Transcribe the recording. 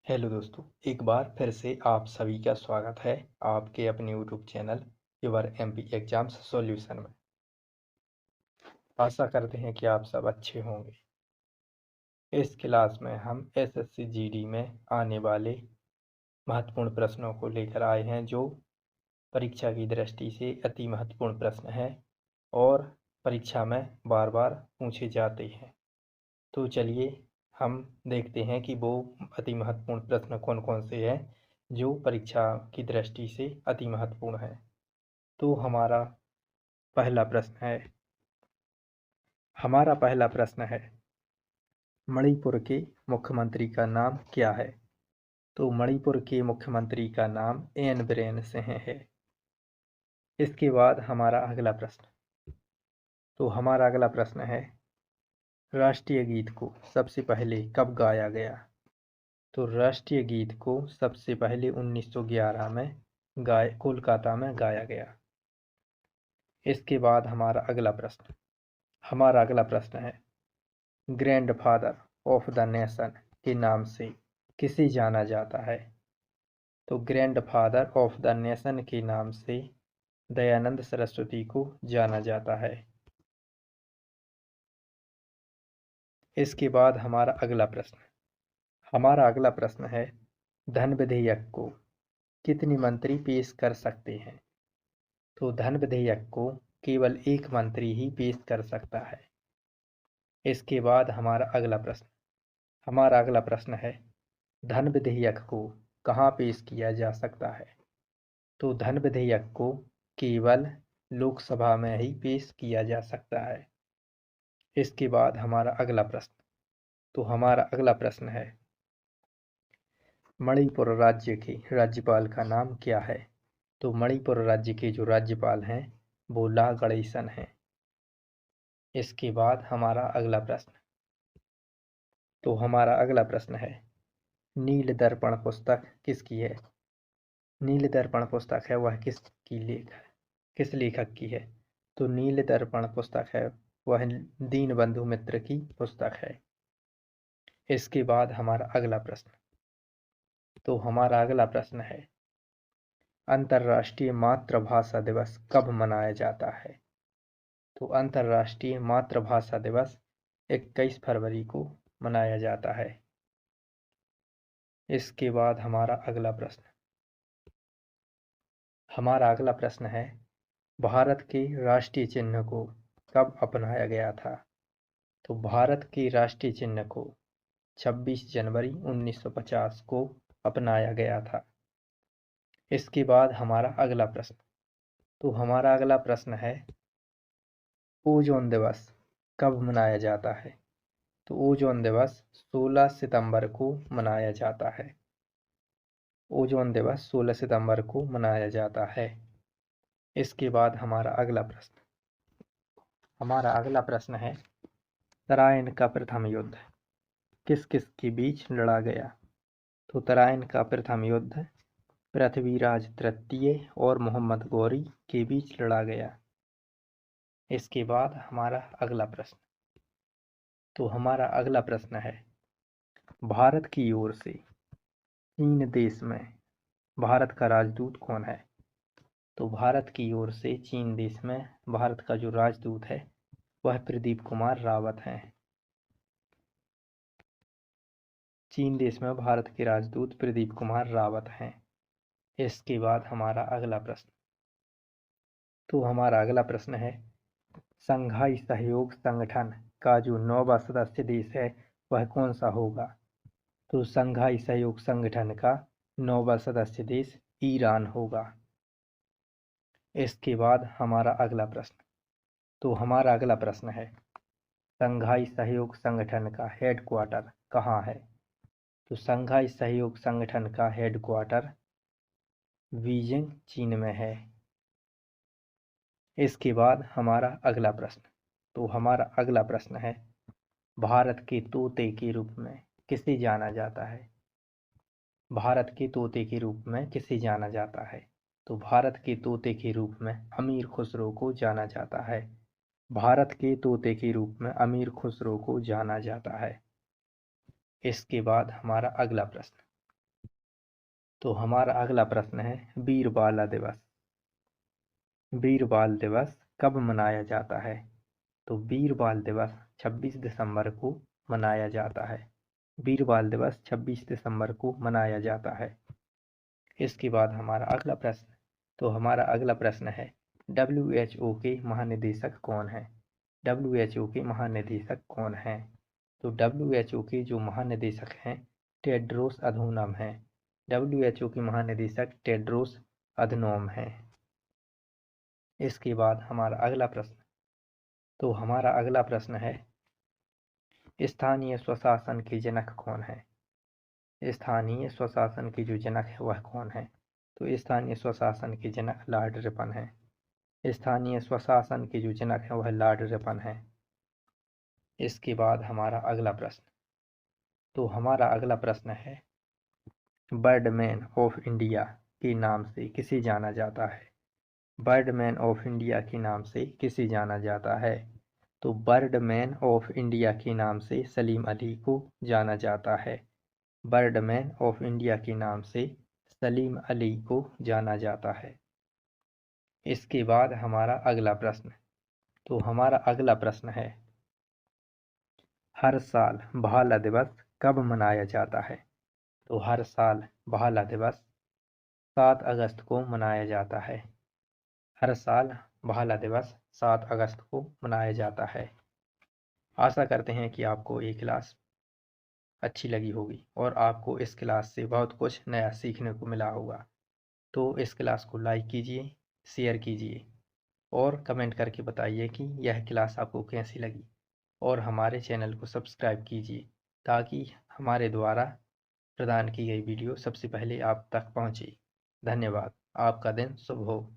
Hello दोस्तों, एक बार फिर से आप सभी का स्वागत है आपके अपने YouTube channel your MP exams solution में। आशा करते हैं कि आप सब अच्छे होंगे। इस क्लास में हम एसएससी जीडी में आने वाले महत्वपूर्ण प्रश्नों को लेकर आए हैं, जो परीक्षा की दृष्टि से अति महत्वपूर्ण प्रश्न हैं और परीक्षा में बार बार पूछे जाते हैं। तो चलिए हम देखते हैं कि वो अति महत्वपूर्ण प्रश्न कौन कौन से हैं जो परीक्षा की दृष्टि से अति महत्वपूर्ण है। तो हमारा पहला प्रश्न है, मणिपुर के मुख्यमंत्री का नाम क्या है? तो मणिपुर के मुख्यमंत्री का नाम एन बीरेन सिंह है। इसके बाद हमारा अगला प्रश्न है, राष्ट्रीय गीत को सबसे पहले कब गाया गया? तो राष्ट्रीय गीत को सबसे पहले 1911 में कोलकाता में गाया गया। इसके बाद हमारा अगला प्रश्न है, ग्रैंडफादर ऑफ द नेशन के नाम से किसे जाना जाता है? तो ग्रैंडफादर ऑफ द नेशन के नाम से दयानंद सरस्वती को जाना जाता है। इसके बाद हमारा अगला प्रश्न है, धन विधेयक को कितने मंत्री पेश कर सकते हैं? तो धन विधेयक को केवल एक मंत्री ही पेश कर सकता है। इसके बाद हमारा अगला प्रश्न है, धन विधेयक को कहाँ पेश किया जा सकता है? तो धन विधेयक को केवल लोकसभा में ही पेश किया जा सकता है। इसके बाद हमारा अगला प्रश्न है, मणिपुर राज्य के राज्यपाल का नाम क्या है? तो मणिपुर राज्य के जो राज्यपाल हैं वो ला गणेशन हैं। इसके बाद हमारा अगला प्रश्न है, नील दर्पण पुस्तक किसकी है? नील दर्पण पुस्तक है वह किस लेखक की है? तो नील दर्पण पुस्तक है वह दीनबंधु मित्र की पुस्तक है। इसके बाद हमारा अगला प्रश्न है, अंतर्राष्ट्रीय मातृभाषा दिवस कब मनाया जाता है? तो अंतर्राष्ट्रीय मातृभाषा दिवस 21 फरवरी को मनाया जाता है। इसके बाद हमारा अगला प्रश्न है, भारत के राष्ट्रीय चिन्ह को कब अपनाया गया था? तो भारत के राष्ट्रीय चिन्ह को 26 जनवरी 1950 को अपनाया गया था। इसके बाद हमारा अगला प्रश्न है, ओजोन दिवस कब मनाया जाता है? तो ओजोन दिवस 16 सितंबर को मनाया जाता है। ओजोन दिवस 16 सितंबर को मनाया जाता है। इसके बाद हमारा अगला प्रश्न है, तराइन का प्रथम युद्ध किस किस के बीच लड़ा गया? तो तराइन का प्रथम युद्ध पृथ्वीराज तृतीय और मोहम्मद गौरी के बीच लड़ा गया। इसके बाद हमारा अगला प्रश्न है, भारत की ओर से चीन देश में भारत का राजदूत कौन है? तो भारत की ओर से चीन देश में भारत का जो राजदूत है वह प्रदीप कुमार रावत हैं। चीन देश में भारत के राजदूत प्रदीप कुमार रावत हैं। इसके बाद हमारा अगला प्रश्न है, संघाई सहयोग संगठन का जो 9वां सदस्य देश है वह कौन सा होगा? तो संघाई सहयोग संगठन का 9वां सदस्य देश ईरान होगा। इसके बाद हमारा अगला प्रश्न है, संघाई सहयोग संगठन का हेडक्वार्टर कहाँ है? तो संघाई सहयोग संगठन का हेडक्वार्टर बीजिंग चीन में है। इसके बाद हमारा अगला प्रश्न है, भारत के तोते के रूप में किसे जाना जाता है? भारत के तोते के रूप में किसे जाना जाता है? तो भारत के तोते के रूप में अमीर खुसरो को जाना जाता है। भारत के तोते के रूप में अमीर खुसरो को जाना जाता है। इसके बाद हमारा तो हमारा अगला प्रश्न है वीर बाल दिवस। वीर बाल दिवस कब मनाया जाता है? तो वीर बाल दिवस 26 दिसंबर को मनाया जाता है। वीर बाल दिवस 26 दिसंबर को मनाया जाता है। इसके बाद हमारा अगला प्रश्न, तो हमारा अगला प्रश्न है WHO के महानिदेशक कौन हैं? WHO के महानिदेशक कौन हैं? तो WHO के जो महानिदेशक हैं टेड्रोस अधनोम हैं। WHO के महानिदेशक टेड्रोस अधनोम हैं। इसके बाद हमारा अगला प्रश्न, तो हमारा अगला प्रश्न है स्थानीय स्वशासन के जनक कौन है? स्थानीय स्वशासन के जो जनक है वह कौन है? तो स्थानीय स्वशासन के जनक लॉर्ड रिपन है। स्थानीय स्वशासन के जो जनक है वह लॉर्ड रिपन है। इसके बाद हमारा अगला प्रश्न, तो हमारा अगला प्रश्न है बर्डमैन ऑफ इंडिया के नाम से किसे जाना जाता है? बर्डमैन ऑफ इंडिया के नाम से किसे जाना जाता है? तो बर्डमैन ऑफ इंडिया के नाम से सलीम अली को जाना जाता है। बर्डमैन ऑफ इंडिया के नाम से सलीम अली को जाना जाता है। इसके बाद हमारा अगला प्रश्न, तो हमारा अगला प्रश्न है हर साल भाला दिवस कब मनाया जाता है? तो हर साल भाला दिवस 7 अगस्त को मनाया जाता है। हर साल भाला दिवस 7 अगस्त को मनाया जाता है। आशा करते हैं कि आपको ये क्लास अच्छी लगी होगी और आपको इस क्लास से बहुत कुछ नया सीखने को मिला होगा। तो इस क्लास को लाइक कीजिए, शेयर कीजिए और कमेंट करके बताइए कि यह क्लास आपको कैसी लगी, और हमारे चैनल को सब्सक्राइब कीजिए ताकि हमारे द्वारा प्रदान की गई वीडियो सबसे पहले आप तक पहुंचे। धन्यवाद। आपका दिन शुभ हो।